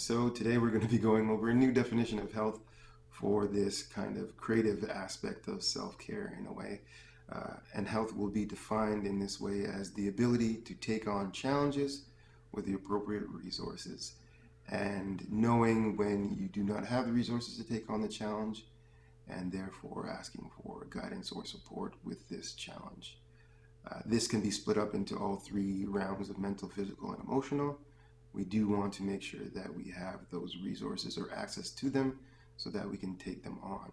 So today we're going to be going over a new definition of health for this kind of creative aspect of self-care in a way. And health will be defined in this way as the ability to take on challenges with the appropriate resources and knowing when you do not have the resources to take on the challenge and therefore asking for guidance or support with this challenge. This can be split up into all three realms of mental, physical, and emotional. We do want to make sure that we have those resources or access to them so that we can take them on.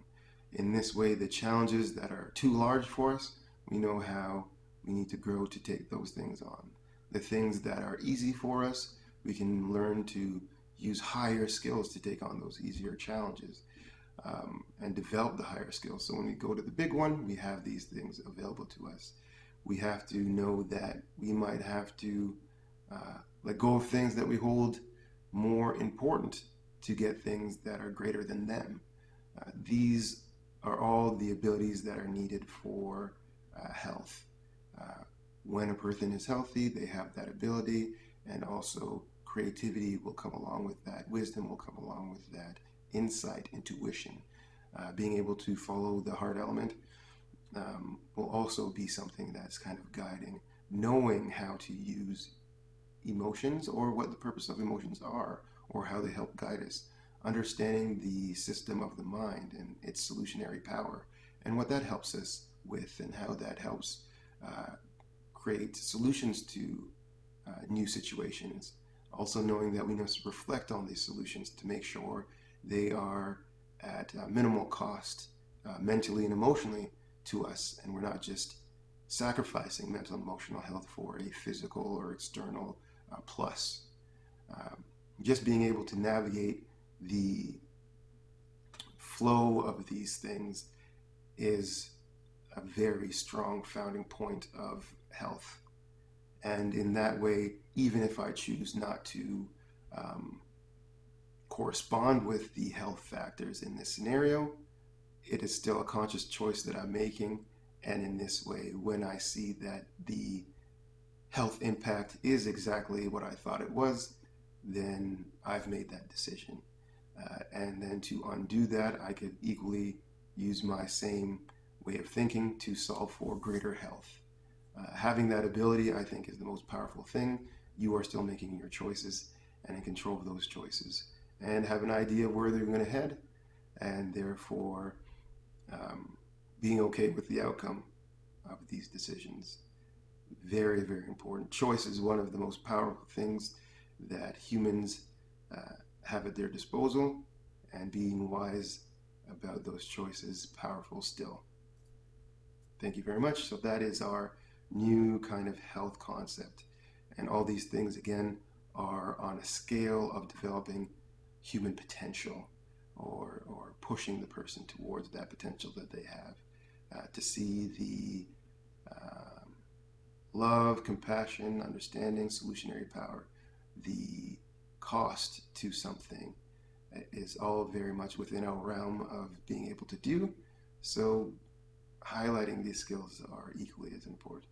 In this way, the challenges that are too large for us, we know how we need to grow to take those things on. The things that are easy for us, we can learn to use higher skills to take on those easier challenges and develop the higher skills. So when we go to the big one, we have these things available to us. We have to know that we might have to let go of things that we hold more important to get things that are greater than them. These are all the abilities that are needed for health. When a person is healthy, they have that ability, and also creativity will come along with that. Wisdom will come along with that. Insight, intuition, being able to follow the heart element will also be something that's kind of guiding. Knowing how to use emotions or what the purpose of emotions are or how they help guide us, understanding the system of the mind and its solutionary power and what that helps us with and how that helps create solutions to new situations. Also knowing that we must reflect on these solutions to make sure they are at minimal cost mentally and emotionally to us, and we're not just sacrificing mental and emotional health for a physical or external plus. Just being able to navigate the flow of these things is a very strong founding point of health. And in that way, even if I choose not to correspond with the health factors in this scenario, it is still a conscious choice that I'm making. And in this way, when I see that the health impact is exactly what I thought it was, then I've made that decision. And then to undo that, I could equally use my same way of thinking to solve for greater health. Having that ability, I think, is the most powerful thing. You are still making your choices and in control of those choices, and have an idea of where they're going to head, and therefore being okay with the outcome of these decisions. Very, very important. Choice is one of the most powerful things that humans have at their disposal, and being wise about those choices, powerful still. Thank you very much. So that is our new kind of health concept. And all these things, again, are on a scale of developing human potential or pushing the person towards that potential that they have, to see the love, compassion, understanding, solutionary power, the cost to something is all very much within our realm of being able to do. So highlighting these skills are equally as important.